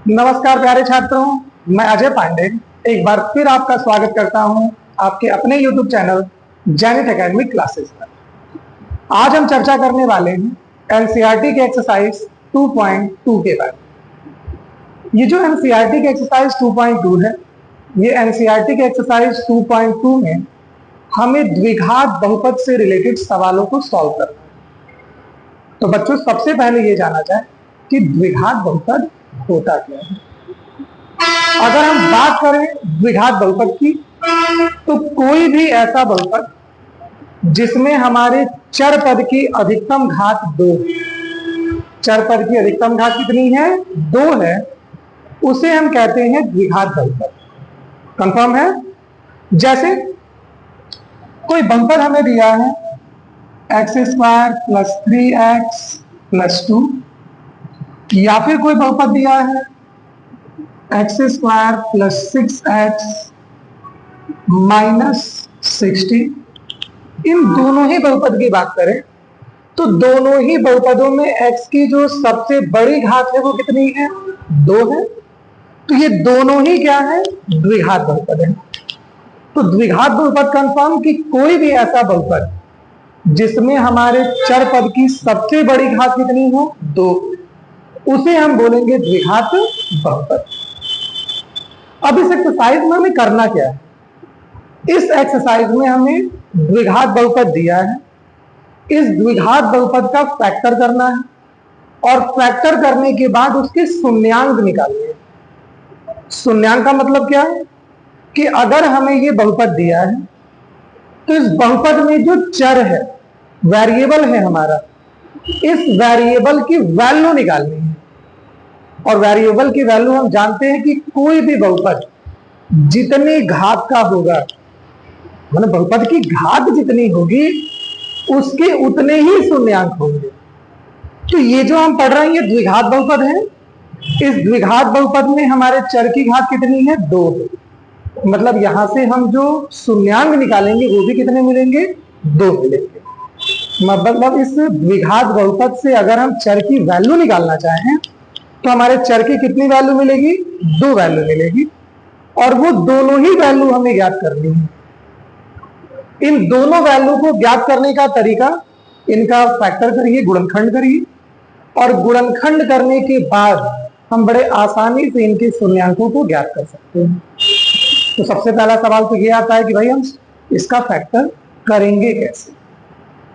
नमस्कार प्यारे छात्रों, मैं अजय पांडे एक बार फिर आपका स्वागत करता हूं आपके अपने YouTube channel zenith academic classes पर। आज हम चर्चा करने वाले हैं एनसीईआरटी के एक्सरसाइज 2.2 के बारे में। ये जो एनसीईआरटी के एक्सरसाइज 2.2 है, ये एनसीईआरटी के एक्सरसाइज 2.2 में हमें द्विघात बहुपद से रिलेटेड सवालों को सॉल्व करना है। तो बच्चों, सबसे पहले ये जाना चाहे कि द्विघात बहुपद होता क्या है। अगर हम बात करें द्विघात बहुपद की, तो कोई भी ऐसा बहुपद जिसमें हमारे चर पद की अधिकतम घात 2, चर पद की अधिकतम घात कितनी है? 2 है, उसे हम कहते हैं द्विघात बहुपद। कंफर्म है? जैसे कोई बहुपद हमें दिया है x² + 3x + 2, या फिर कोई बहुपद दिया है x² + 6x - 60। इन दोनों ही बहुपद की बात करें तो दोनों ही बहुपदों में x की जो सबसे बड़ी घात है वो कितनी है? 2 है। तो ये दोनों ही क्या है? द्विघात बहुपद है। तो द्विघात बहुपद कंफर्म कि कोई भी ऐसा बहुपद जिसमें हमारे चर पद की सबसे बड़ी घात कितनी हो? 2, उसे हम बोलेंगे द्विघात बहुपद। अब इस एक्सरसाइज में हमें करना क्या है? इस एक्सरसाइज में हमें द्विघात बहुपद दिया है, इस द्विघात बहुपद का फैक्टर करना है और फैक्टर करने के बाद उसके शून्यांक निकालने हैं। शून्यांक का मतलब क्या है कि अगर हमें ये बहुपद दिया है तो इस बहुपद में जो चर है, वेरिएबल है हमारा, इस वेरिएबल की वैल्यू निकालनी है। और वेरिएबल की वैल्यू हम जानते हैं कि कोई भी बहुपद जितनी घात का होगा, मतलब बहुपद की घात जितनी होगी उसके उतने ही शून्यांक होंगे। तो ये जो हम पढ़ रहे हैं ये द्विघात बहुपद है। इस द्विघात बहुपद में हमारे चर की घात कितनी है? 2। मतलब यहां से हम जो शून्यांक निकालेंगे वो भी कितने मिलेंगे? 2 मिलेंगे। मतलब इस द्विघात बहुपद से अगर हम चर की वैल्यू निकालना चाहें तो हमारे चर की कितनी वैल्यू मिलेगी? 2 वैल्यू मिलेगी। और वो दोनों ही वैल्यू हमें ज्ञात करनी है। इन दोनों वैल्यू को ज्ञात करने का तरीका, इनका फैक्टर करिए, गुणनखंड करिए, और गुणनखंड करने के बाद हम बड़े आसानी से इनके शून्यांकों को ज्ञात कर सकते हैं। तो सबसे पहला सवाल तो ये आता है कि भाई हम इसका फैक्टर करेंगे कैसे।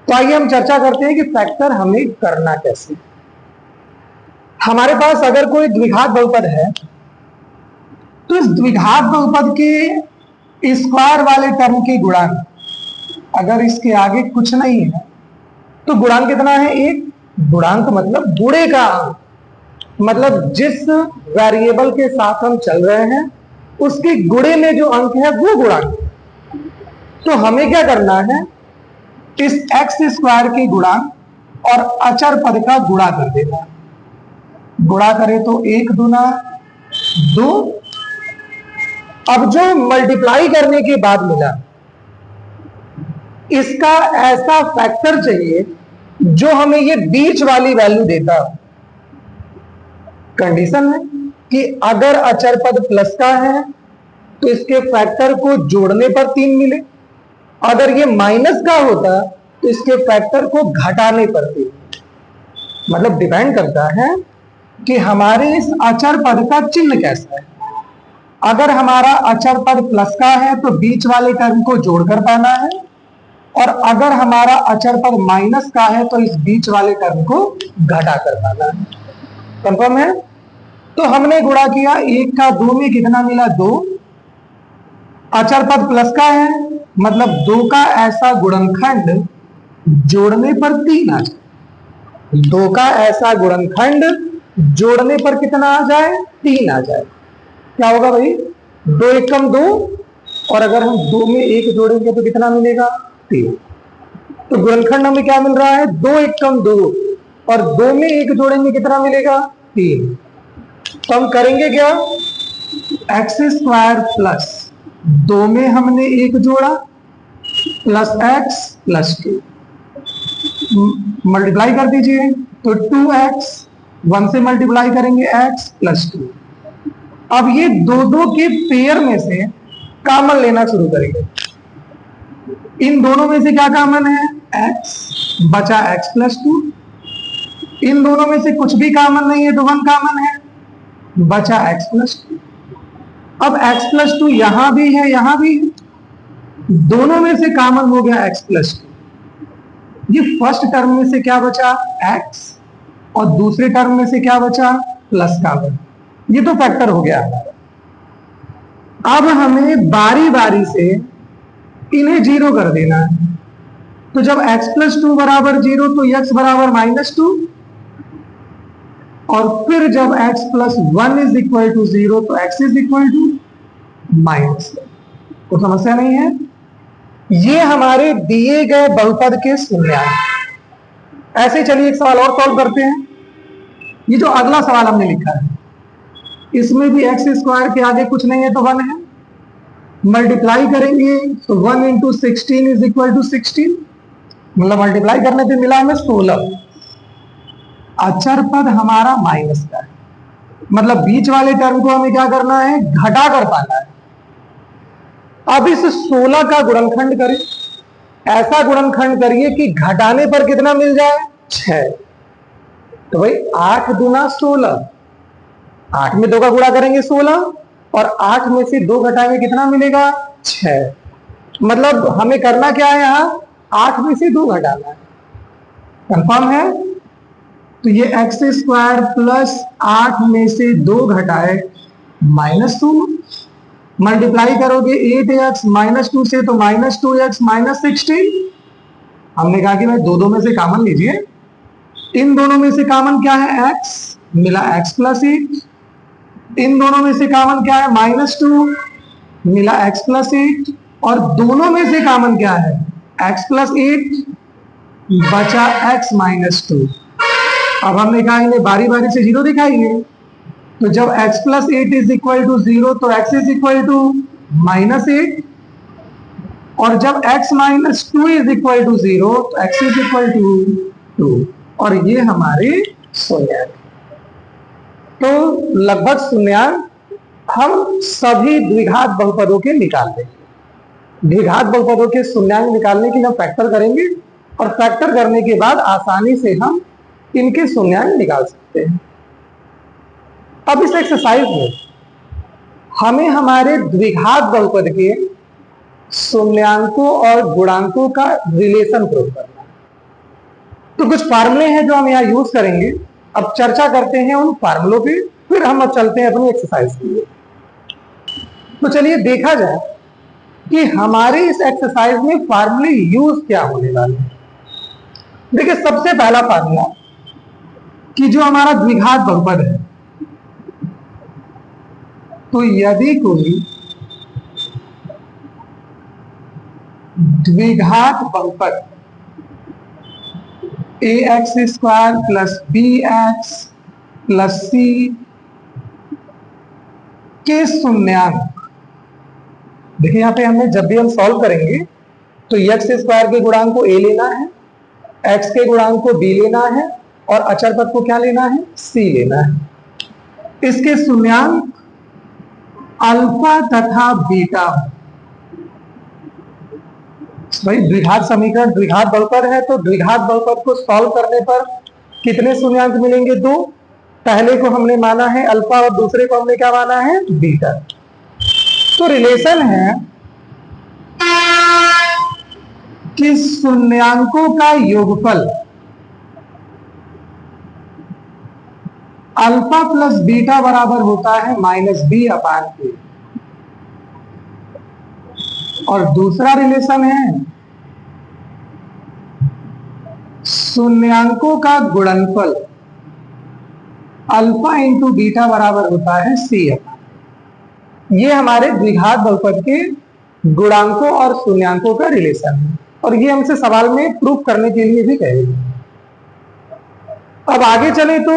तो आइए हम चर्चा करते हैं कि फैक्टर हमें करना कैसे। हमारे पास अगर कोई द्विघात बहुपद है तो इस द्विघात बहुपद के स्क्वायर वाले टर्म के गुणांक, अगर इसके आगे कुछ नहीं है तो गुणांक कितना है? 1। गुणांक मतलब गुणे का अंक, मतलब जिस वेरिएबल के साथ हम चल रहे हैं उसके गुणे में जो अंक है वो गुणांक। तो हमें क्या करना है? इस x² के गुणांक और अचर पद का गुणा कर देना। गुणा करें तो 1 दूना 2। अब जो मल्टीप्लाई करने के बाद मिला, इसका ऐसा फैक्टर चाहिए जो हमें ये बीच वाली वैल्यू देता। कंडीशन है कि अगर अचर पद प्लस का है तो इसके फैक्टर को जोड़ने पर 3 मिले, अगर ये माइनस का होता तो इसके फैक्टर को घटाने पर 3। मतलब डिपेंड करता है कि हमारे इस अचर पद का चिन्ह कैसा है। अगर हमारा अचर पद प्लस का है तो बीच वाले टर्म को जोड़कर पाना है, और अगर हमारा अचर पद माइनस का है तो इस बीच वाले टर्म को घटा कर पाना है। कंफर्म है? तो हमने गुणा किया, 1 का 2 में कितना मिला? 2। अचर पद प्लस का है मतलब 2 का ऐसा गुणनखंड जोड़ने पर 3 आ जाए। 2 का ऐसा गुणनखंड जोड़ने पर कितना आ जाए? 3 आ जाए। क्या होगा भाई? 2 एकम 2, और अगर हम 2 में 1 जोड़ेंगे तो कितना मिलेगा? 3। तो गुणनखंड हमें क्या मिल रहा है? 2 एकम 2, और 2 में 1 जोड़ेंगे कितना मिलेगा? 3। तो हम करेंगे क्या? x² प्लस 2 में हमने 1 जोड़ा प्लस x प्लस 2, मल्टीप्लाई कर दीजिए तो 2x, 1 से मल्टीप्लाई करेंगे x प्लस 2, अब ये दो दो के पेयर में से कॉमन लेना शुरू करेंगे। इन दोनों में से क्या कॉमन है? x, बचा x+2। इन दोनों में से कुछ भी कॉमन नहीं है तो 1 कॉमन है, बचा x+2। अब x+2 यहां भी है, यहां भी है, दोनों में से कॉमन हो गया x+2। ये फर्स्ट टर्म में से क्या बचा? x, और दूसरे टर्म में से क्या बचा? प्लस का 1। ये तो फैक्टर हो गया। अब हमें बारी बारी से इन्हें जीरो कर देना है। तो जब x+2 बराबर 0 तो x बराबर -2, और फिर जब x+1 इज इक्वल टू 0 तो x इज इक्वल टू -1। तो समस्या नहीं है। ये हमारे दिए गए बहुपद के शून्यांक। ऐसे चलिए एक सवाल और सॉल्व करते हैं। ये जो अगला सवाल हमने लिखा है इसमें भी x² के आगे कुछ नहीं है तो 1 है, मल्टीप्लाई करेंगे तो 1 × 16 इज इक्वल टू 16, मतलब मल्टीप्लाई करने पे मिला हमें 16। अचर पद हमारा माइनस का है, मतलब बीच वाले टर्म को हमें क्या करना है? घटा कर पाना है। अब इस 16 का गुणनखंड करें, ऐसा गुणनखंड करिए कि घटाने पर कितना मिल जाए? 6। तो भाई 8 दूना 16, 8 में 2 का गुणा करेंगे 16, और 8 में से 2 घटाएंगे कितना मिलेगा? 6। मतलब हमें करना क्या है? यहां 8 में से 2 घटाना है। कंफर्म है? तो ये x² प्लस 8 में से 2 घटाए -2, मल्टीप्लाई करोगे 8x -2 से तो -2x -16। हमने कहा कि भाई दो में से कॉमन लीजिए। इन दोनों में से कॉमन क्या है? x, मिला x+8। इन दोनों में से कॉमन क्या है? -2, मिला x+8। और दोनों में से कॉमन क्या है? x+8, बचा x -2। अब हमने कहा इन्हें बारी बारी से 0 दिखाइए। तो जब x+8 इज इक्वल टू 0 तो x इज इक्वल टू -8, और जब x -2 इज इक्वल टू 0 तो x इज इक्वल टू 2। और ये हमारे शून्यांक। तो लगभग शून्यांक हम सभी द्विघात बहुपदों के निकाल देंगे। द्विघात बहुपदों के शून्यांक निकालने के लिए हम फैक्टर करेंगे, और फैक्टर करने के बाद आसानी से हम इनके शून्यांक निकाल सकते हैं। अब इस एक्सरसाइज में हमें हमारे द्विघात बहुपद के शून्याङ्कों और गुणांकों का रिलेशन प्रूव करना है। तो कुछ फार्मूले हैं जो हम यहाँ यूज करेंगे। अब चर्चा करते हैं उन फार्मूलों पे, फिर हम अब चलते हैं अपनी एक्सरसाइज के लिए। तो चलिए देखा जाए कि हमारे इस एक्सरसाइज में फार्मूले यूज क्या होने वाले हैं। देखिए सबसे पहला फार्मूला कि जो हमारा द्विघात बहुपद है, तो यदि कोई द्विघात बहुपद ax² plus bx plus c के शून्याङ्क, देखिए यहां पे हमने जब भी हम सॉल्व करेंगे तो x² के गुणांक को a लेना है, x के गुणांक को b लेना है, और अचर पद को क्या लेना है? c लेना है। इसके शून्याङ्क अल्फा तथा बीटा। भाई द्विघात समीकरण द्विघात बहुपद है, तो द्विघात बहुपद को सॉल्व करने पर कितने शून्याङ्क मिलेंगे? 2। पहले को हमने माना है अल्फा और दूसरे को हमने क्या माना है? बीटा। तो रिलेशन है कि शून्याङ्कों का योगफल अल्फा प्लस बीटा बराबर होता है -b/a। और दूसरा रिलेशन है शून्याङ्कों का गुणनफल अल्फा इंटू बीटा बराबर होता है c। ये हमारे द्विघात बहुपद के गुणांकों और शून्याङ्कों का रिलेशन है, और ये हमसे सवाल में प्रूफ करने के लिए भी कहेंगे। अब आगे चले तो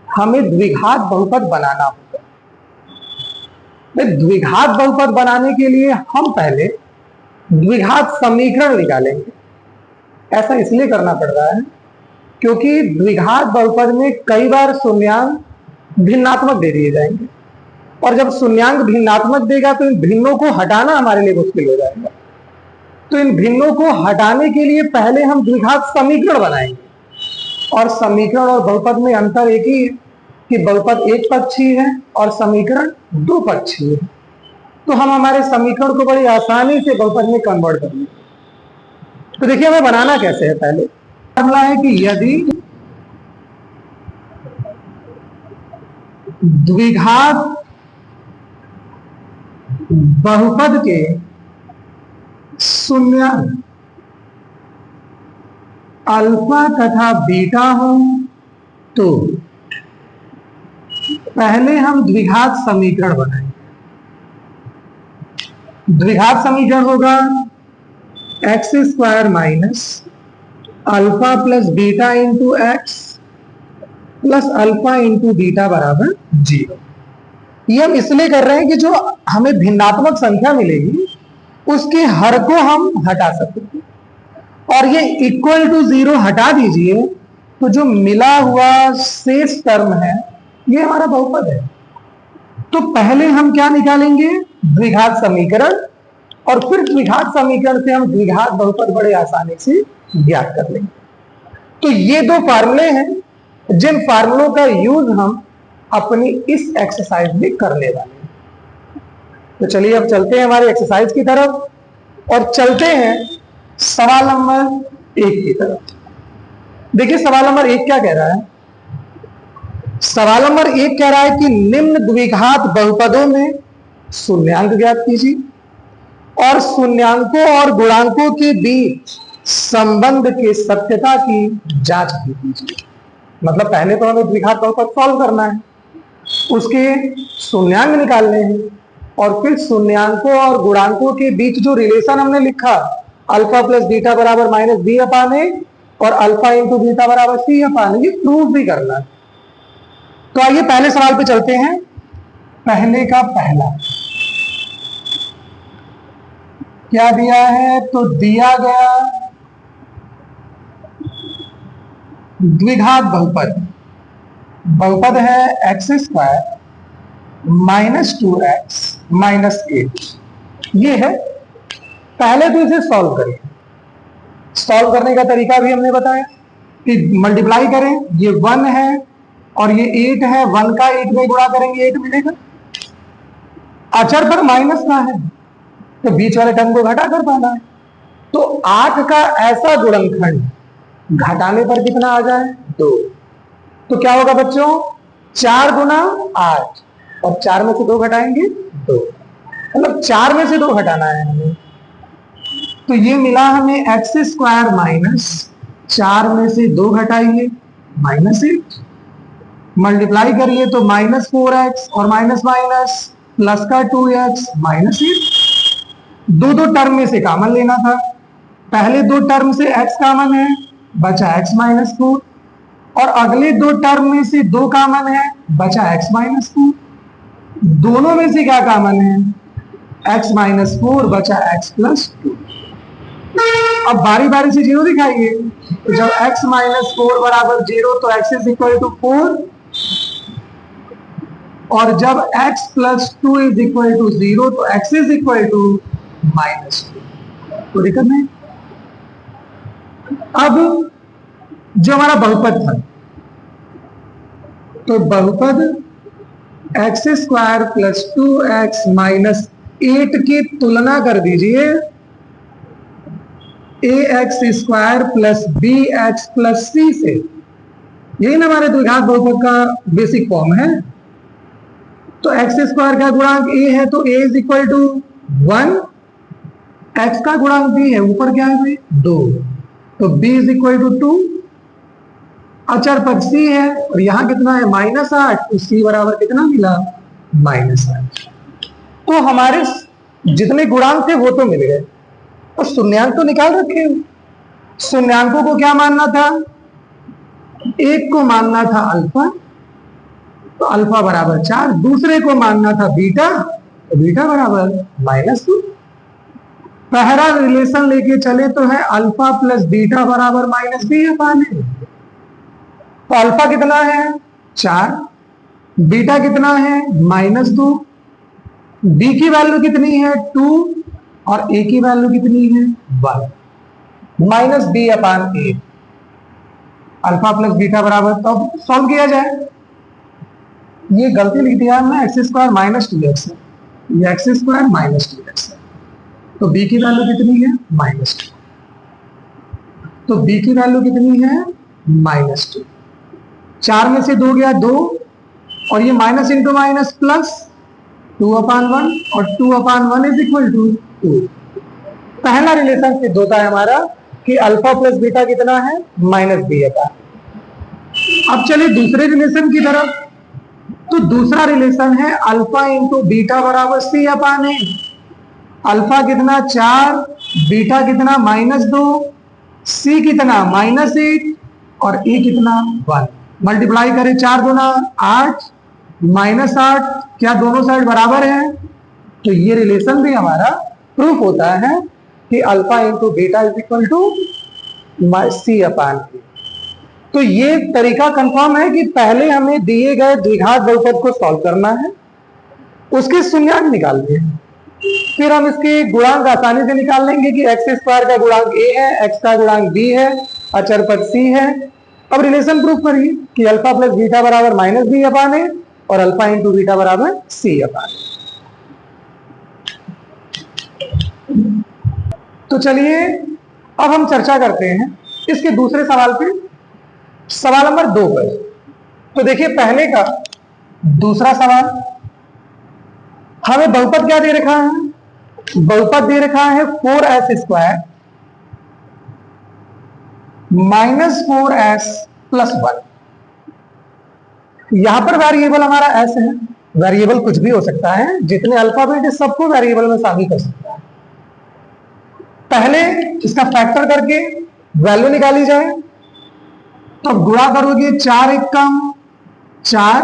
हमें द्विघात बहुपद बनाना होगा। द्विघात बहुपद बनाने के लिए हम पहले द्विघात समीकरण निकालेंगे। ऐसा इसलिए करना पड़ रहा है क्योंकि द्विघात बहुपद में कई बार शून्याङ्क भिन्नात्मक दे दिए जाएंगे। और जब शून्यांक भिन्नात्मक देगा तो इन भिन्नों को हटाना हमारे लिए मुश्किल हो जाएगा। तो इन भिन्नों को हटाने के लिए पहले हम द्विघात समीकरण बनाएंगे, और समीकरण और बहुपद में अंतर एक ही है कि बहुपद एक पक्षीय है और समीकरण दो पक्षीय है। तो हम हमारे समीकरण को बड़ी आसानी से बहुपद में कन्वर्ट कर लेंगे। तो देखिए हमें बनाना कैसे है। पहले फॉर्मूला है कि यदि द्विघात बहुपद के शून्यांक अल्फा तथा बीटा हो तो पहले हम द्विघात समीकरण बनाएंगे। द्विघात समीकरण होगा x square minus alpha plus beta into x plus alpha into beta बराबर 0। ये हम इसलिए कर रहे हैं कि जो हमें भिन्नात्मक संख्या मिलेगी उसके हर को हम हटा सकते हैं, और ये इक्वल टू 0 हटा दीजिए तो जो मिला हुआ शेष टर्म है ये हमारा बहुपद है। तो पहले हम क्या निकालेंगे, द्विघात समीकरण, और फिर द्विघात समीकरण से हम द्विघात बहुपद बड़े आसानी से ज्ञात कर लेंगे। तो ये दो फार्मूले हैं जिन फार्मूलों का यूज हम अपनी इस एक्सरसाइज में करने वाले हैं। तो चलिए अब चलते हैं हमारी एक्सरसाइज की तरफ और चलते हैं सवाल नंबर 1 की तरफ। देखिए सवाल नंबर 1 क्या कह रहा है। सवाल नंबर 1 कह रहा है कि निम्न द्विघात बहुपदों में शून्यांक ज्ञात कीजिए और शून्यांकों और गुणांकों के बीच संबंध के सत्यता की जांच कीजिए। मतलब पहले तो हमें द्विघात बहुपद सॉल्व करना है, उसके शून्यांक निकालने हैं, और फिर शून्यांकों और गुणांकों के बीच जो रिलेशन हमने लिखा अल्फा प्लस बीटा बराबर माइनस बी अपान ए और अल्फा इंटू बीटा बराबर सी अपान ए, ये प्रूफ भी करना है। तो आइए पहले सवाल पे चलते हैं। पहले का पहला क्या दिया है, तो दिया गया द्विघात बहुपद, बहुपद है x square minus 2x minus 8। ये है। पहले तो इसे सॉल्व करें। सॉल्व करने का तरीका भी हमने बताया कि मल्टीप्लाई करें, ये 1 है और ये 8 है, 1 का 8 में गुणा करेंगे 8 मिलेगा। अचर पर माइनस का है तो बीच वाले टर्म को घटा कर पाना है। तो 8 का ऐसा गुणनखंड घटाने पर कितना आ जाए, 2। तो क्या होगा बच्चों, 4 गुना 8 और 4 में से 2 घटाएंगे 2, मतलब 4 में से 2 घटाना है हमें। तो ये मिला हमें एक्स स्क्वायर माइनस 4 में से 2 घटाइए माइनस 8, मल्टीप्लाई करिए तो माइनस 4x और माइनस माइनस प्लस का 2x माइनस 8। दो टर्म में से कॉमन लेना था। पहले 2 टर्म से x कॉमन है, बचा x माइनस 4, और अगले 2 टर्म में से 2 कॉमन है, बचा x माइनस 4। दोनों में से क्या कॉमन है, x माइनस 4 बचा x प्लस 2। अब बारी बारी से 0 दिखाइए। तो जब x माइनस 4 बराबर 0 तो x इज इक्वल टू 4, और जब x plus 2 is equal to 0 तो x is equal to minus 2। तो दिक्कत नहीं। अब जो हमारा बहुपद था, तो बहुपद x square plus 2x minus 8 की तुलना कर दीजिए ax square plus bx plus c से। यही ना हमारे द्विघात बहुपद का बेसिक फॉर्म है। तो एक्स स्क्वायर का गुणांक a है तो a is equal to 1, x का गुणांक b है, ऊपर क्या है भाई 2, तो b इज इक्वल टू 2। अचर पद c है और यहां कितना है -8, तो c बराबर कितना मिला -8। तो हमारे जितने गुणांक थे वो तो मिल गए और शून्यांक तो निकाल रखे। शून्यांकों को क्या मानना था, एक को मानना था अल्फा, तो अल्फा बराबर 4, दूसरे को मानना था बीटा, तो बीटा बराबर -2। पहला रिलेशन लेके चले तो है अल्फा प्लस बीटा बराबर -b अपान ए। तो अल्फा कितना है 4, बीटा कितना है -2, बी की वैल्यू कितनी है 2 और ए की वैल्यू कितनी है 1, माइनस बी अपान ए, अल्फा प्लस बीटा बराबर, तो अब सॉल्व किया जाए। ये गलती लिख दिया हमने, एक्स स्क्वायर माइनस 2x है, ये एक्स स्क्वायर माइनस 2x है, तो बी की वैल्यू कितनी है -2, तो बी की वैल्यू कितनी है -2, 4 में से 2 गया 2, और ये माइनस इंटू माइनस प्लस 2/1, और 2/1 इज इक्वल टू 2। पहला रिलेशन सिद्ध होता है हमारा कि अल्फा प्लस बीटा कितना है -b अपान। अब चलिए दूसरे रिलेशन की तरफ, तो दूसरा रिलेशन है अल्फा इंटू बीटा बराबर सी अपान ए। अल्फा कितना 4, बीटा कितना -2, सी कितना -8 और ए कितना 1। मल्टीप्लाई करें 4 गुना 8 -8, क्या दोनों साइड बराबर है? तो ये रिलेशन भी हमारा प्रूफ होता है कि alpha into beta is equal to c upon a. तो ये तरीका कंफर्म है कि पहले हमें दिए गए द्विघात बहुपद को सॉल्व करना है, उसके शून्यांक निकालने हैं, फिर हम इसके गुणांक आसानी से निकाल लेंगे कि एक्स स्क्वायर का गुणांक ए है, एक्स का गुणांक बी है, अचर पद सी है। अब रिलेशन प्रूफ करिए कि अल्फा प्लस बीटा बराबर -b अपान ए और अल्फा इंटू बीटा बराबर सी अपान। तो चलिए अब हम चर्चा करते हैं इसके दूसरे सवाल पे, सवाल नंबर 2 पर। तो देखिए पहले का दूसरा सवाल, हमें बहुपद क्या दे रखा है? बहुपद दे रखा है 4s स्क्वायर -4s प्लस 1। यहां पर वेरिएबल हमारा s है, वेरिएबल कुछ भी हो सकता है, जितने अल्फाबेट है सबको वेरिएबल में शामिल कर सकता है। पहले इसका फैक्टर करके वैल्यू निकाली जाए, तो गुणा करोगे 4 एकम 4,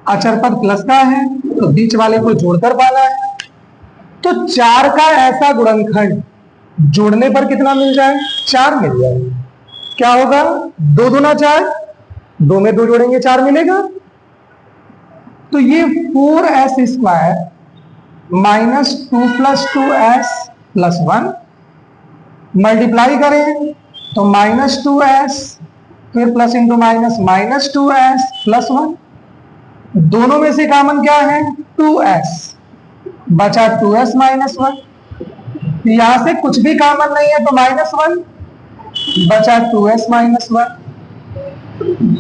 अचर पद प्लस का है तो बीच वाले को जोड़कर पाना है। तो 4 का ऐसा गुणनखंड जोड़ने पर कितना मिल जाए? 4 मिल जाए। क्या होगा? 2 दूना 4, 2 में 2 जोड़ेंगे 4 मिलेगा। तो ये 4s स्क्वायर -2 + 2s + 1 मल्टीप्लाई करें तो -2s, फिर प्लस इंटू माइनस -2s + 1, दोनों में से कॉमन क्या है 2s, बचा 2s - 1। यहां से कुछ भी कॉमन नहीं है तो -1, बचा 2s - 1।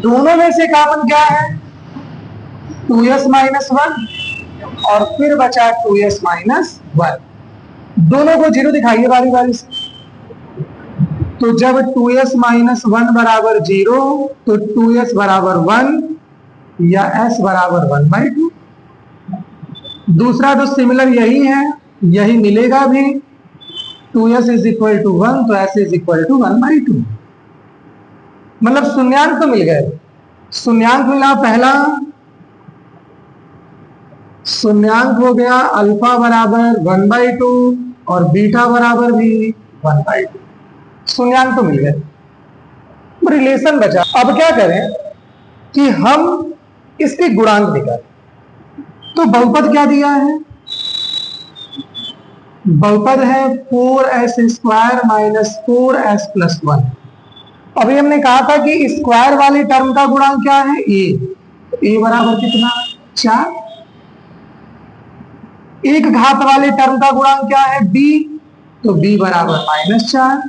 दोनों में से कॉमन क्या है 2s - 1, और फिर बचा 2s - 1। दोनों को 0 दिखाइए बारी बारी से। तो जब 2s - 1 बराबर 0 तो 2s बराबर 1 या s बराबर 1/2। दूसरा तो सिमिलर यही है, यही मिलेगा भी, 2s = 1 तो s = 1/2। मतलब शून्यांक तो मिल गए। शून्यांक मिला, पहला शून्यांक हो गया अल्फा बराबर 1/2 और बीटा बराबर भी 1/2। शून्यांक तो मिल गए, रिलेशन बचा। अब क्या करें कि हम इसके गुणांक निकालें। तो बहुपद क्या दिया है? बहुपद है 4s स्क्वायर -4s + 1। अभी हमने कहा था कि स्क्वायर वाली टर्म का गुणांक क्या है a बराबर कितना 4। एक घात वाले टर्म का गुणांक क्या है b, तो b बराबर -4।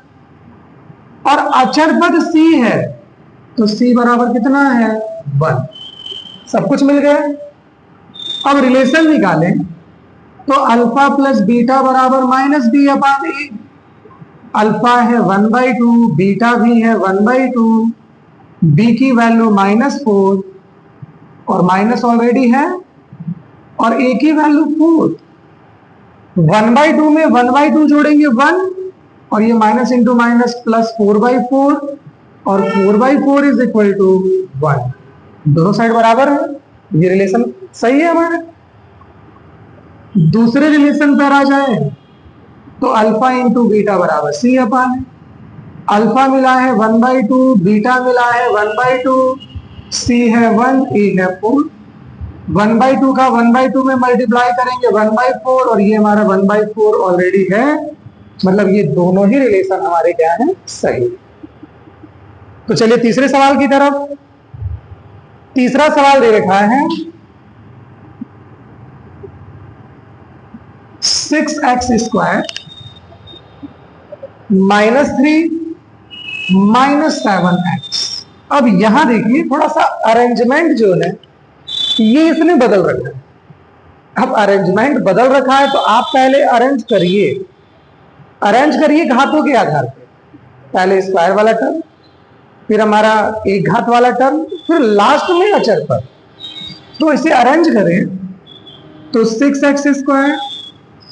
और अचर पद c है तो c बराबर कितना है 1। सब कुछ मिल गया। अब रिलेशन निकालें तो अल्फा प्लस बीटा बराबर -b अपान ए। अल्फा है 1/2, बीटा भी है 1/2, b की वैल्यू -4 और माइनस ऑलरेडी है, और a की वैल्यू 4। 1/2 में 1/2 जोड़ेंगे 1, और ये माइनस इंटू माइनस प्लस 4/4, और 4/4 इज इक्वल टू 1। दोनों साइड बराबर है, ये रिलेशन सही है हमारा। दूसरे रिलेशन पर आ जाए तो अल्फा इंटू बीटा बराबर सी अपान। अल्फा मिला है 1/2, बीटा मिला है 1/2, सी है 1, ए है 4। 1/2 का 1/2 में मल्टीप्लाई करेंगे 1/4 और ये हमारा 1/4 ऑलरेडी है, मतलब ये दोनों ही रिलेशन हमारे क्या है, सही। तो चलिए तीसरे सवाल की तरफ। तीसरा सवाल दे रखा है 6x² -3 -7x। अब यहां देखिए थोड़ा सा अरेंजमेंट जो है ये इसने बदल रखा है। अब अरेंजमेंट बदल रखा है तो आप पहले अरेंज करिए घातों के आधार पे। पहले स्क्वायर वाला टर्म, फिर हमारा एक घात वाला टर्म, फिर लास्ट में अचर पर। तो इसे अरेंज करें तो 6x²,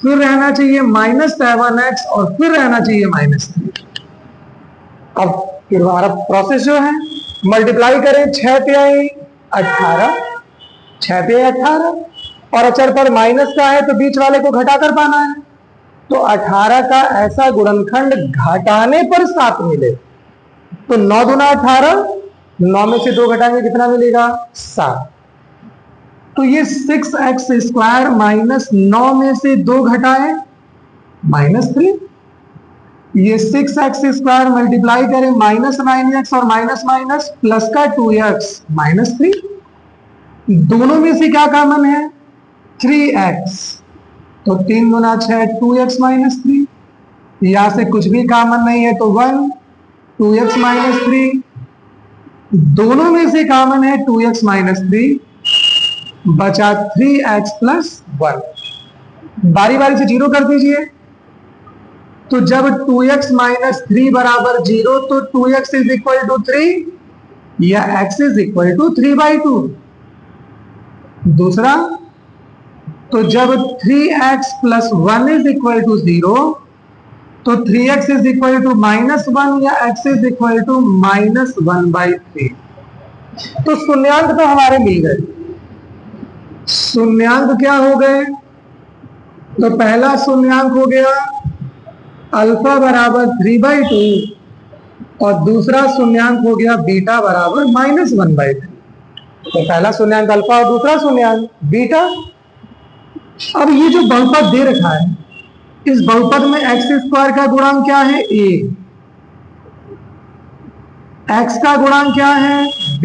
फिर रहना चाहिए -7x और फिर रहना चाहिए -3। अब फिर हमारा प्रोसेस जो है मल्टीप्लाई करें 6 तिहाई 18, 6 तिहाई 18 और अचर पर माइनस का है तो बीच वाले को घटाकर पाना है। तो 18 का ऐसा गुणनखंड घटाने पर 7 मिले तो 9 दूना 18, 9 में से 2 घटाएंगे कितना मिलेगा, 7। तो ये 6x² -9 में से 2 घटाए -3। ये 6x² मल्टीप्लाई करें -9x और माइनस माइनस प्लस का 2x -3। दोनों में से क्या कॉमन है, 3x। तो 3 गुना 6 2x -3। यहां से कुछ भी कॉमन नहीं है तो 1 2x -3। दोनों में से कॉमन है 2x -3, बचा 3x + 1। बारी बारी से जीरो कर दीजिए। तो जब 2x -3 बराबर 0 तो 2x = 3 या x = 3/2। दूसरा, तो जब 3x + 1 = 0 तो 3x = -1 या x = -1/3। तो शून्यांक तो हमारे मिल गए। शून्यांक क्या हो गए, तो पहला शून्यांक हो गया अल्फा बराबर 3/2 और दूसरा शून्यांक हो गया बीटा बराबर -1/3। तो पहला शून्यांक अल्फा और दूसरा शून्यांक बीटा। अब ये जो बहुपद दे रखा है, इस बहुपद में x² का गुणांक क्या है, a, x का गुणांक क्या है, b,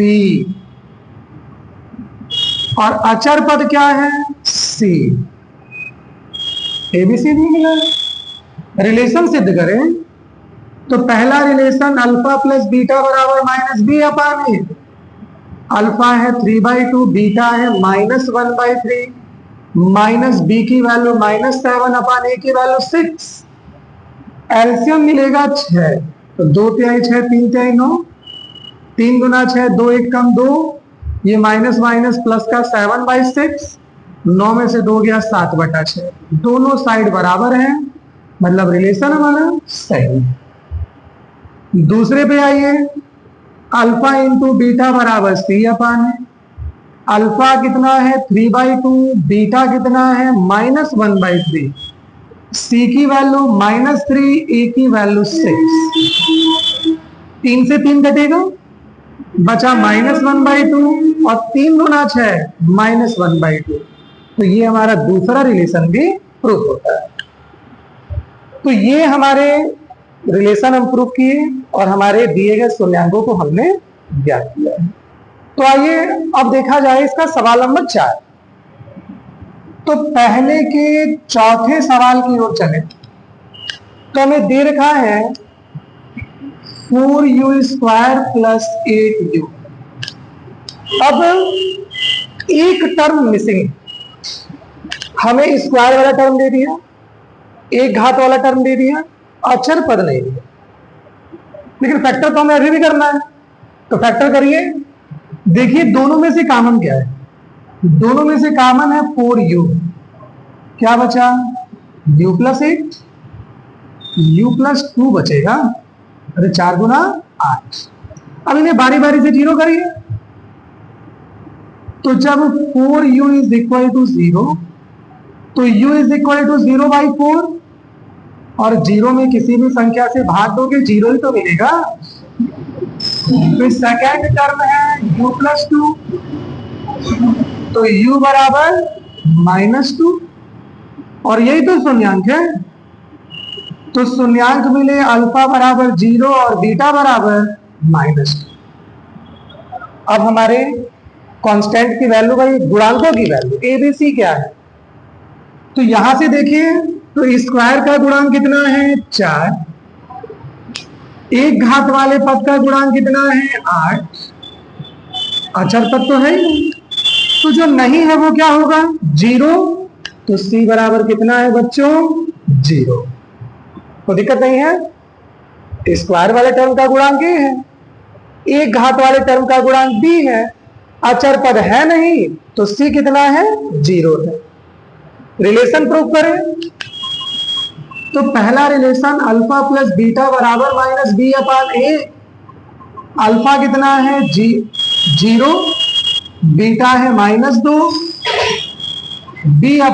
और अचर पद क्या है, c। ABC भी मिला। रिलेशन सिद्ध करें तो पहला रिलेशन अल्फा + बीटा बराबर -b/a। अल्फा है 3/2, बीटा है -1/3, माइनस बी की वैल्यू -7/a की वैल्यू 6। एलसीएम मिलेगा 6, तो 2 तिहाई 6 3 तिहाई 9, 3 गुना 6 2 1 कम 2, ये माइनस माइनस प्लस का 7/6, 9 में से 2 गया 7/6। दोनों साइड बराबर हैं, मतलब रिलेशन हमारा सही। दूसरे पे आइए, अल्फा × बीटा बराबर c/a। अल्फा कितना है 3/2, बीटा कितना है -1/3, c की वैल्यू -3, a की वैल्यू 6। 3 से 3 कटेगा, बचा -1/2 और 3 गुना 6 -1/2। तो ये हमारा दूसरा रिलेशन भी प्रूफ होता है। तो ये हमारे रिलेशन हम प्रूफ किए और हमारे दिए गए शून्यांकों को हमने ज्ञात किया है। तो आइए अब देखा जाए इसका सवाल नंबर 4। तो पहले के चौथे सवाल की ओर चले तो हमें दे रखा है 4u² + 8u। अब एक टर्म मिसिंग, हमें स्क्वायर वाला टर्म दे दिया, एक घात वाला टर्म दे दिया, अचर पद नहीं दिया। लेकिन फैक्टर तो हमें अभी भी करना है, तो फैक्टर करिए। देखिए दोनों में से कॉमन क्या है, दोनों में से कॉमन है 4u। क्या बचा, u + 8, u + 2 बचेगा, अरे 4 गुना 8। अब इन्हें बारी बारी से जीरो करिए। तो जब 4u = 0 तो u = 0/4 और 0 में किसी भी संख्या से भाग दोगे 0 ही तो मिलेगा। तो सेकंड टर्म है u + 2, तो u बराबर -2, और यही तो शून्यांक है। तो शून्यांक मिले अल्फा बराबर 0 और बीटा बराबर -2। अब हमारे कांस्टेंट की वैल्यू भाई गुणांकों की वैल्यू ए बी सी क्या है, तो यहां से देखिए तो स्क्वायर का गुणांक कितना है 4, एक घात वाले पद का गुणांक कितना है 8, अचर पद तो है ही, तो जो नहीं है वो क्या होगा 0, तो c बराबर कितना है बच्चों 0, तो दिक्कत नहीं है। स्क्वायर वाले टर्म का गुणांक a है, एक घात वाले टर्म का गुणांक b है, अचर पद है नहीं, तो c कितना है 0 है। रिलेशन प्रूव करें तो पहला रिलेशन अल्फा प्लस बीटा बराबर -b/a, अल्फा कितना है 0, बीटा है -2, b/a,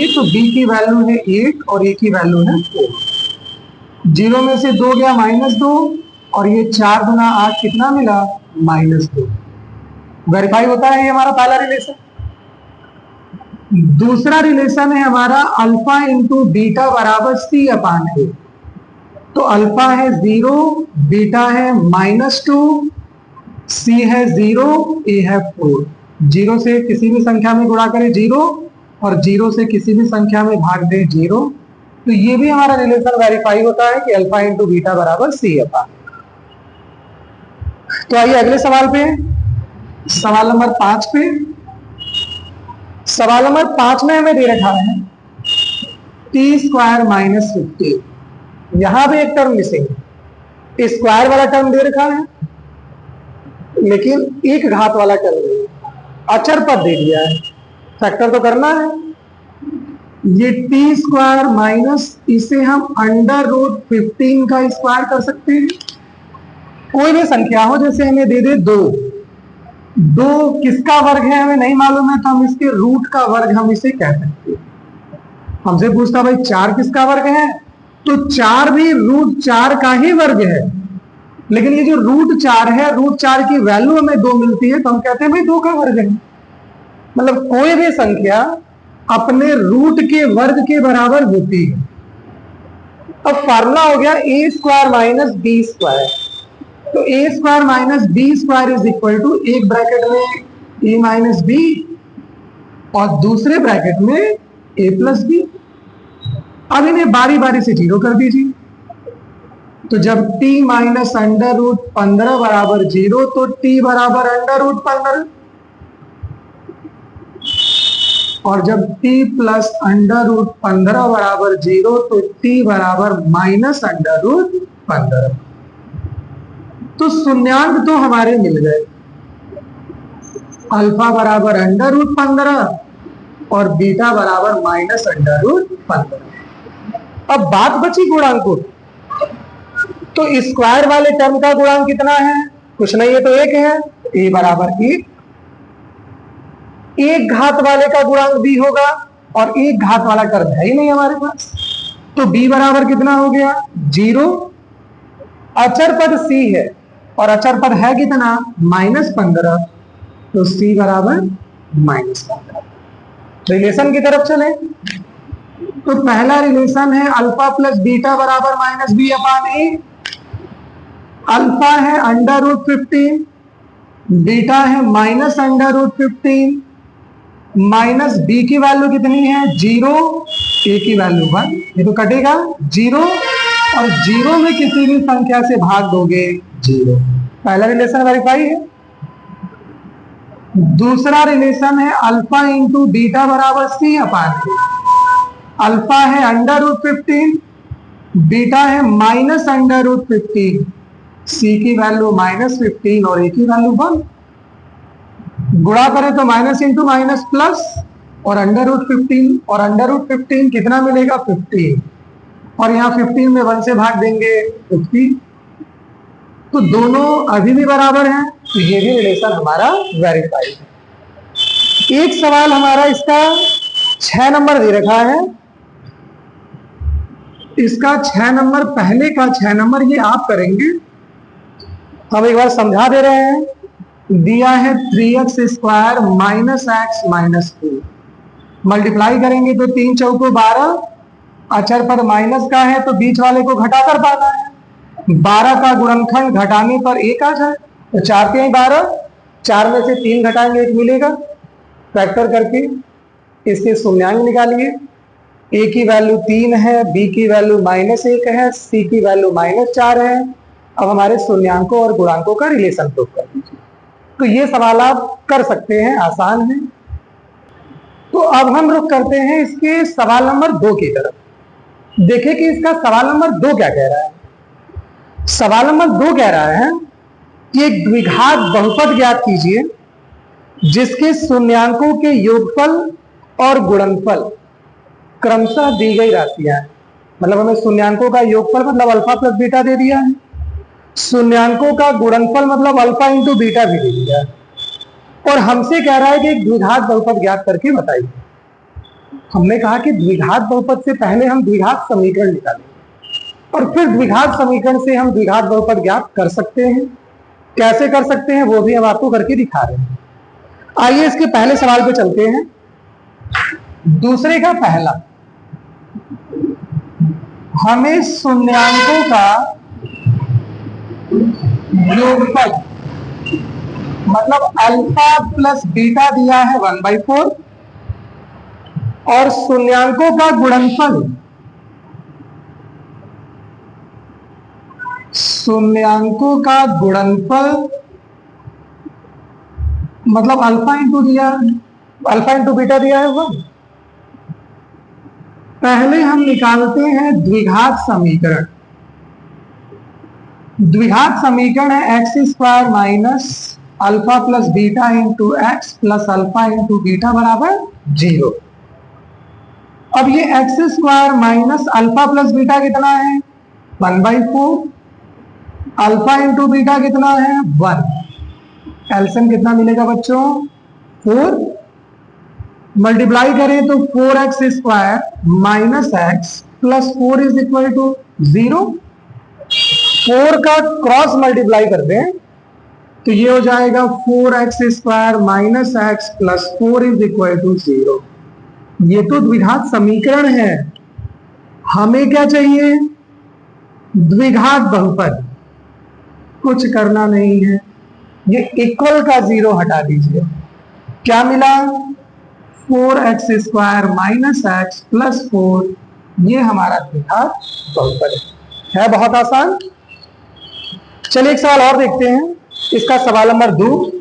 तो b की वैल्यू है 8 और a की वैल्यू है 4। 0 में से 2 गया -2 और ये 4 गुना 8 कितना मिला -2। वेरीफाई होता है ये हमारा पहला रिलेशन। दूसरा रिलेशन है हमारा अल्फा इंटू बीटा बराबर c/a, तो अल्फा है 0, बीटा है -2, c है 0, a है 4। 0 से किसी भी संख्या में गुणा करें 0 और 0 से किसी भी संख्या में भाग दें 0, तो ये भी हमारा रिलेशन वेरीफाई होता है कि अल्फा इंटू बीटा बराबर c/a। तो आइए अगले सवाल पे, सवाल नंबर 5 पे। सवाल नंबर 5 में हमें दे रखा है t² -15, यहां भी एक टर्म मिसिंग है, स्क्वायर वाला टर्म दे रखा है लेकिन एक घात वाला टर्म दे, अचर पद दे दिया है, फैक्टर तो करना है। ये t² माइनस, इसे हम √15 का स्क्वायर कर सकते हैं, कोई भी संख्या हो, जैसे हमें दे दे 2 किसका वर्ग है हमें नहीं मालूम है, तो हम इसके रूट का वर्ग हम इसे कह सकते हैं। हमसे पूछता भाई 4 किसका वर्ग है, तो 4 भी √4 का ही वर्ग है, लेकिन ये जो √4 है, √4 की वैल्यू हमें 2 मिलती है, तो हम कहते हैं भाई 2 का वर्ग है। मतलब कोई भी संख्या अपने रूट के वर्ग के बराबर होती है। अब फार्मूला हो गया a² - b², तो a² - b² is equal to, एक ब्रैकेट में a - b और दूसरे ब्रैकेट में a + b। अब इन्हें बारी बारी से 0 कर दीजिए, तो जब t - √15 बराबर 0, तो t बराबर √15, और जब t + √15 बराबर 0, तो t बराबर -√15। तो शून्यांक तो हमारे मिल गए, अल्फा बराबर √15 और बीटा बराबर -√15। अब बात बची गुणांकों, तो स्क्वायर वाले टर्म का गुणांक कितना है, कुछ नहीं है तो 1 है, a बराबर 1। एक घात वाले का गुणांक b होगा और एक घात वाला टर्म है ही नहीं हमारे पास, तो b बराबर कितना हो गया 0। अचर पद c है और अचर पद है कितना -15, तो c बराबर -15। रिलेशन की तरफ चले तो पहला रिलेशन है अल्फा प्लस बीटा बराबर -b/a। अल्फा है √15, बीटा है -√15, माइनस b की वैल्यू कितनी है 0, a की वैल्यू 1, ये तो कटेगा 0 और 0 में किसी भी संख्या से भाग दोगे 0। पहला रिलेशन वेरीफाई है। दूसरा रिलेशन है अल्फा इंटू बीटा बराबर c/a। अल्फा है √15, बीटा है -√15, c की वैल्यू -15 और a की वैल्यू 1। गुणा करें तो माइनस इंटू माइनस प्लस, और √15 और √15 कितना मिलेगा 15, और यहाँ 15 में 1 से भाग देंगे 50, तो दोनों अभी भी बराबर हैं, तो ये भी रिलेशन हमारा वेरीफाइड है। एक सवाल हमारा इसका 6 नंबर दे रखा है, इसका 6 नंबर, पहले का 6 नंबर ये आप करेंगे, हम एक बार समझा दे रहे हैं। दिया है 3x² minus x minus 2। Multiply करेंगे तो 3 चौको 12, अचर पर माइनस का है तो बीच वाले को घटाकर पाना है। 12 का गुणनखंड घटाने पर 1 आ जाए, तो 4 3 12, 4 में से 3 घटाएंगे 1 मिलेगा। फैक्टर करके इसके शून्यांक निकालिए। ए की वैल्यू 3 है, बी की वैल्यू -1 है, सी की वैल्यू -4 है। अब हमारे शून्यांकों और गुणांकों का रिलेशन प्रूव कर दीजिए। तो ये सवाल आप कर सकते हैं, आसान है। तो अब हम रुख करते हैं इसके सवाल नंबर 2 की तरफ। देखें कि इसका सवाल नंबर 2 क्या कह रहा है। सवाल नंबर 2 कह रहा है कि एक द्विघात बहुपद ज्ञात कीजिए जिसके शून्यांकों के योगफल और गुणनफल क्रमशः दी गई राशियां हैं। मतलब हमें शून्यांकों का योगफल मतलब अल्फा प्लस बीटा दे दिया है, शून्यांकों का गुणनफल मतलब अल्फा इंटू बीटा भी दे दिया है, और हमसे कह रहा है कि एक द्विघात बहुपद ज्ञात करके बताइए। हमने कहा कि द्विघात बहुपद से पहले हम द्विघात समीकरण निकालेंगे और फिर द्विघात समीकरण से हम द्विघात बहुपद ज्ञात कर सकते हैं। कैसे कर सकते हैं वो भी हम आपको करके दिखा रहे हैं। आइए इसके पहले सवाल पे चलते हैं। दूसरे का पहला, हमें शून्यांकों का योगफल मतलब अल्फा प्लस बीटा दिया है 1/4 और शून्यांकों का गुणनफल, शून्यांकों का गुणनफल मतलब अल्फा इंटू दिया, अल्फा इंटू बीटा दिया है 1। पहले हम निकालते हैं द्विघात समीकरण। द्विघात समीकरण है x² minus alpha plus beta into x plus alpha into beta बराबर 0। अब ये x² minus alpha plus beta कितना है 1/4, अल्फा इंटू बीटा कितना है 1। एलसीएम कितना मिलेगा बच्चों 4। मल्टीप्लाई करें तो 4x² minus x plus 4 is equal to 0। 4 का क्रॉस मल्टीप्लाई कर दें तो ये हो जाएगा 4x² minus x plus 4 is equal to 0। ये तो द्विघात समीकरण है। हमें क्या चाहिए द्विघात बहुपद। कुछ करना नहीं है, ये इक्वल का 0 हटा दीजिए। क्या मिला 4x² माइनस एक्स प्लस 4, ये हमारा द्विघात बहुपद है। बहुत आसान। चलिए एक सवाल और देखते हैं, इसका सवाल नंबर 2।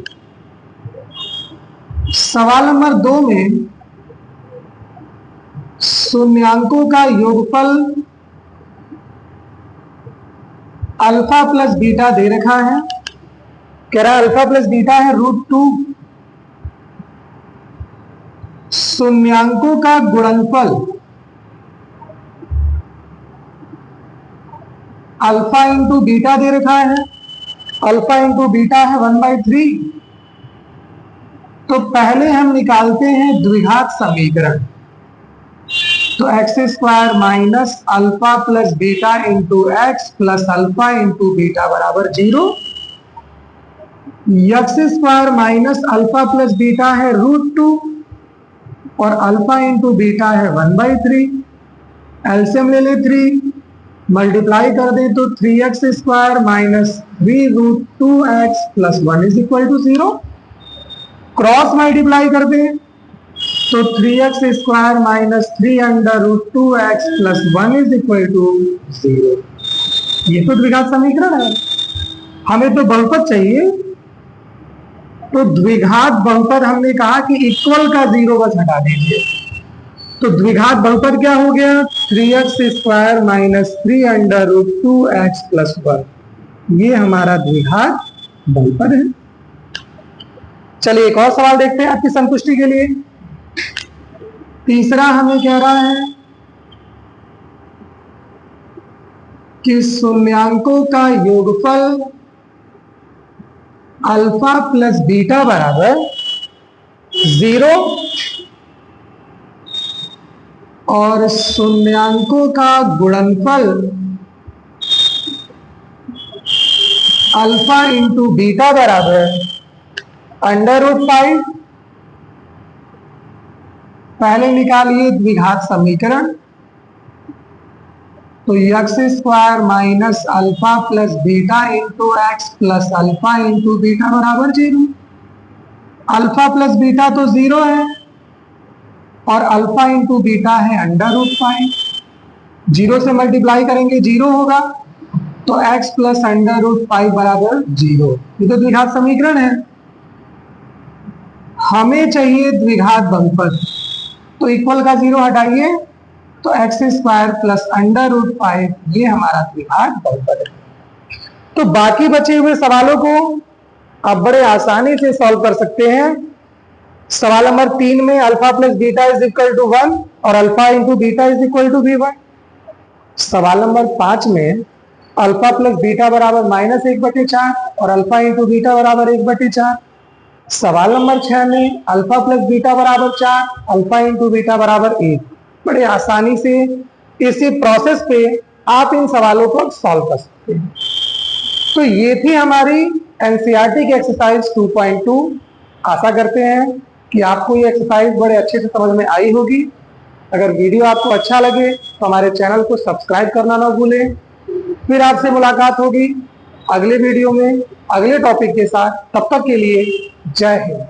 सवाल नंबर 2 में शून्यांकों का योगफल अल्फा प्लस बीटा दे रखा है। कह रहा है अल्फा प्लस बीटा है √2। शून्यांकों का गुणनफल अल्फा इंटू बीटा दे रखा है, अल्फा इंटू बीटा है 1/3। तो पहले हम निकालते हैं द्विघात समीकरण। तो x² minus alpha plus beta into x plus alpha into beta बराबर 0। x² minus alpha plus beta है √2 और अल्फा इंटू बीटा है 1/3। एलसीएम ले ले 3, मल्टीप्लाई कर दें तो 3x² minus 3√2x plus 1 is equal to 0। Cross multiply कर दें तो 3x² minus 3√2x plus 1 is equal to 0। ये तो द्विघात समीकरण है। हमें तो बहुपद चाहिए, तो द्विघात बहुपद हमने कहा कि इक्वल का 0 बस हटा दीजिए। तो द्विघात बहुपद क्या हो गया 3x² माइनस 3√2x प्लस 1, ये हमारा द्विघात बहुपद है। चलिए एक और सवाल देखते हैं आपकी संतुष्टि के लिए। तीसरा हमें कह रहा है कि शून्यांकों का योगफल अल्फा प्लस बीटा बराबर 0 और शून्यांकों का गुणनफल अल्फा इंटू बीटा बराबर √5 पहले निकालिए द्विघात समीकरण, तो x² minus alpha plus beta into x plus alpha into beta बराबर 0। अल्फा प्लस बीटा तो 0 है और अल्फा इंटू बीटा है √5। 0 से मल्टीप्लाई करेंगे 0 होगा, तो x प्लस √5 बराबर 0। ये तो द्विघात समीकरण है। हमें चाहिए द्विघात बहुपद, तो इक्वल का 0 हटाइए, तो x² प्लस √5 ये हमारा द्विघात बहुपद है। तो बाकी बचे हुए सवालों को आप बड़े आसानी से सॉल्व कर सकते हैं। सवाल नंबर 3 में alpha plus beta is equal to 1 और alpha into beta is equal to v1। सवाल नंबर 5 में अल्फा प्लस बीटा बराबर -1/4 और अल्फा इंटू बीटा बराबर 1/4। सवाल नंबर 6 में अल्फा प्लस बीटा बराबर 4, अल्फा इंटू बीटा बराबर 1। बड़े आसानी से इसी प्रोसेस पे आप इन सवालों को सॉल्व कर सकते हैं। तो ये थी हमारी एनसीईआरटी की एक्सरसाइज 2.2। आशा करते हैं कि आपको ये एक्सरसाइज बड़े अच्छे से समझ में आई होगी। अगर वीडियो आपको अच्छा लगे तो हमारे चैनल को सब्सक्राइब करना ना भूलें। फिर आपसे मुलाकात होगी अगले वीडियो में अगले टॉपिक के साथ। तब तक के लिए जय हिंद।